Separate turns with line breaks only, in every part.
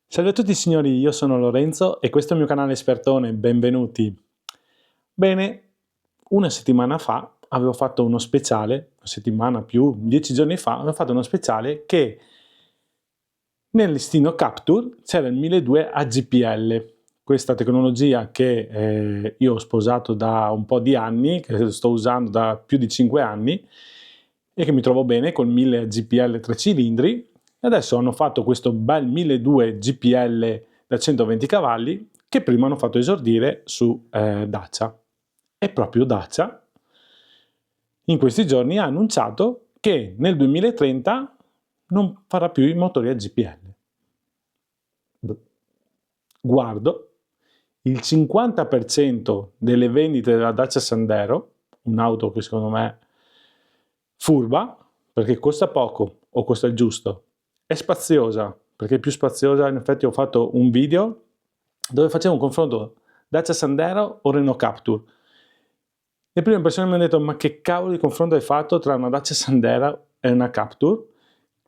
Salve a tutti signori, io sono Lorenzo e questo è il mio canale Espertone, benvenuti. Bene, una settimana fa avevo fatto uno speciale, una settimana più, 10 giorni fa, avevo fatto uno speciale che nel listino Capture c'era il 1200 AGPL, questa tecnologia che io ho sposato da un po' di anni, che sto usando da più di 5 anni e che mi trovo bene col 1000 AGPL 3 cilindri. E adesso hanno fatto questo bel 1200 GPL da 120 cavalli che prima hanno fatto esordire su Dacia. E proprio Dacia in questi giorni ha annunciato che nel 2030 non farà più i motori a GPL. Guardo, il 50% delle vendite della Dacia Sandero, un'auto che secondo me è furba, perché costa poco o costa il giusto, è spaziosa, perché è più spaziosa. In effetti ho fatto un video dove facevo un confronto Dacia Sandero o Renault Captur. Le prime persone mi hanno detto: ma che cavolo di confronto hai fatto tra una Dacia Sandero e una Captur?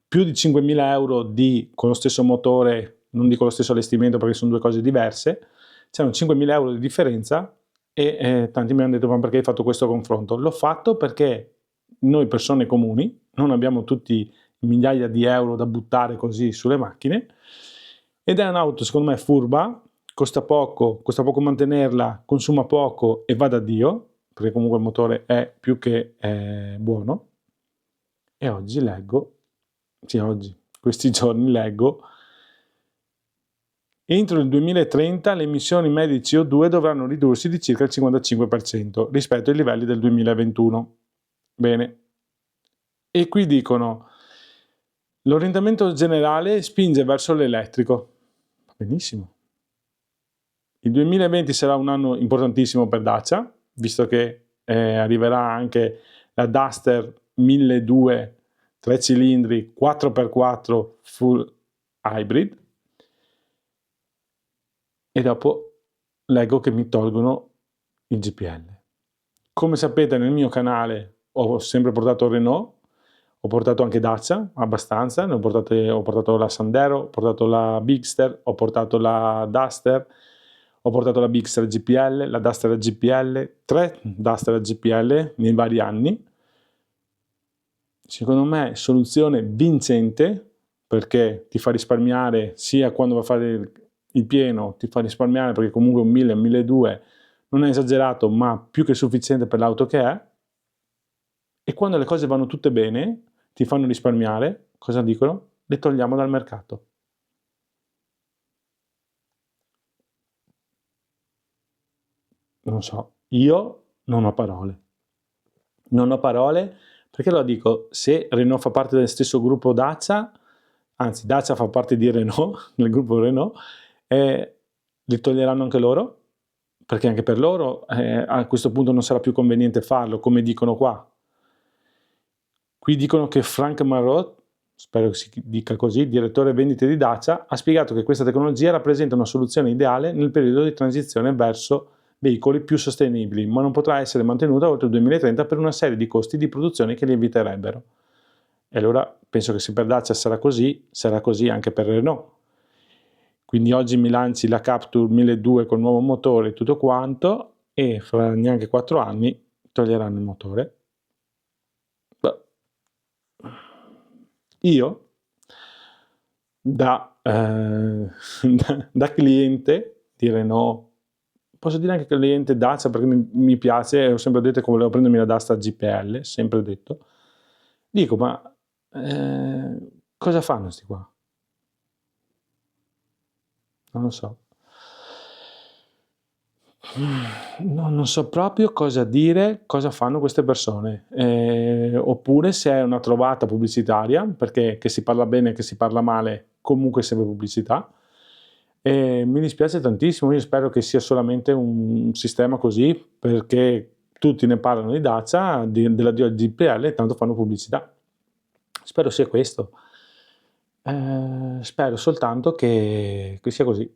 Più di 5.000 euro con lo stesso motore, non dico lo stesso allestimento perché sono due cose diverse, c'erano 5.000 euro di differenza e tanti mi hanno detto: ma perché hai fatto questo confronto? L'ho fatto perché noi persone comuni non abbiamo tutti migliaia di euro da buttare così sulle macchine, ed è un'auto secondo me furba, costa poco mantenerla, consuma poco e va da Dio, perché comunque il motore è più che buono. E oggi leggo, questi giorni leggo, entro il 2030 le emissioni medie di CO2 dovranno ridursi di circa il 55% rispetto ai livelli del 2021. Bene. E qui dicono: l'orientamento generale spinge verso l'elettrico. Benissimo. Il 2020 sarà un anno importantissimo per Dacia, visto che arriverà anche la Duster 1200 3 cilindri 4x4 full hybrid, e dopo leggo che mi tolgono il GPL. Come sapete, nel mio canale ho sempre portato Renault, ho portato anche Dacia, abbastanza, ho portato la Sandero, ho portato la Bigster, ho portato la Duster, ho portato la Bigster GPL, la Duster GPL, 3 Duster GPL nei vari anni. Secondo me soluzione vincente, perché ti fa risparmiare sia quando va a fare il pieno, ti fa risparmiare perché comunque un 1000, 1200 non è esagerato ma più che sufficiente per l'auto che è, e quando le cose vanno tutte bene ti fanno risparmiare, cosa dicono? Le togliamo dal mercato. Non so, io non ho parole. Non ho parole, perché lo dico, se Renault fa parte del stesso gruppo Dacia, anzi Dacia fa parte di Renault, nel gruppo Renault, li toglieranno anche loro, perché anche per loro a questo punto non sarà più conveniente farlo, come dicono qua. Qui dicono che Frank Marot, spero che si dica così, direttore vendite di Dacia, ha spiegato che questa tecnologia rappresenta una soluzione ideale nel periodo di transizione verso veicoli più sostenibili, ma non potrà essere mantenuta oltre il 2030 per una serie di costi di produzione che li eviterebbero. E allora penso che se per Dacia sarà così anche per Renault. Quindi oggi mi lanci la Captur 1200 con il nuovo motore e tutto quanto, e fra neanche 4 anni toglieranno il motore. Io da cliente di Renault, posso dire anche cliente Dacia perché mi piace, ho sempre detto che volevo prendermi la Duster GPL, sempre detto, dico: ma cosa fanno questi qua? Non lo so. No, non so proprio cosa dire, cosa fanno queste persone, oppure se è una trovata pubblicitaria, perché che si parla bene, che si parla male, comunque serve pubblicità. E mi dispiace tantissimo, io spero che sia solamente un sistema così, perché tutti ne parlano di Dacia, dell'addio al GPL, e tanto fanno pubblicità. Spero sia questo. Spero soltanto che sia così,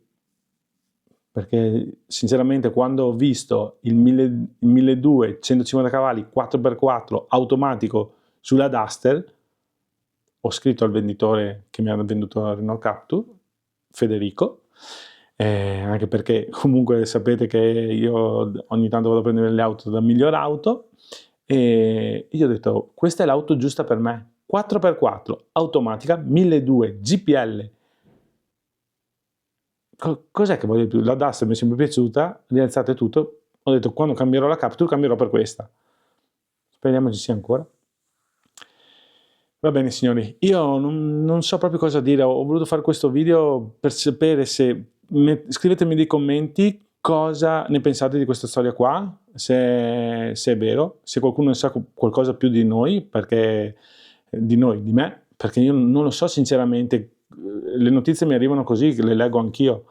perché sinceramente quando ho visto il 1200 150 cavalli 4x4 automatico Sulla Duster ho scritto al venditore che mi ha venduto la Renault Captur, Federico, anche perché comunque sapete che io ogni tanto vado a prendere le auto da Miglior Auto, e io ho detto questa è l'auto giusta per me, 4x4, automatica, 1200 GPL. Cos'è che voglio di più? La Duster mi è sempre piaciuta, rialzate tutto, ho detto quando cambierò la Captur cambierò per questa. Speriamo ci sia ancora. Va bene signori, io non so proprio cosa dire, ho voluto fare questo video per sapere se... Scrivetemi nei commenti cosa ne pensate di questa storia qua, se è vero, se qualcuno ne sa qualcosa più di noi, perché di me, perché io non lo so sinceramente, le notizie mi arrivano così, le leggo anch'io.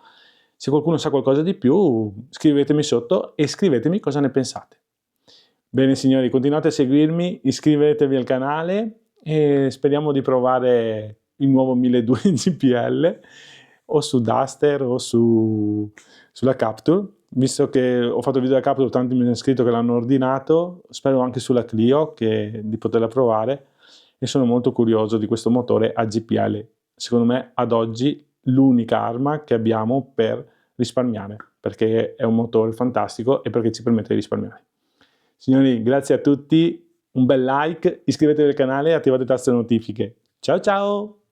Se qualcuno sa qualcosa di più, scrivetemi sotto e scrivetemi cosa ne pensate. Bene signori, continuate a seguirmi, iscrivetevi al canale e speriamo di provare il nuovo 1200 GPL o su Duster o sulla Captur. Visto che ho fatto il video della Captur, tanti mi hanno scritto che l'hanno ordinato, spero anche sulla Clio di poterla provare e sono molto curioso di questo motore a GPL. Secondo me ad oggi l'unica arma che abbiamo per risparmiare, perché è un motore fantastico e perché ci permette di risparmiare. Signori, grazie a tutti, un bel like, iscrivetevi al canale e attivate le taste notifiche. Ciao ciao!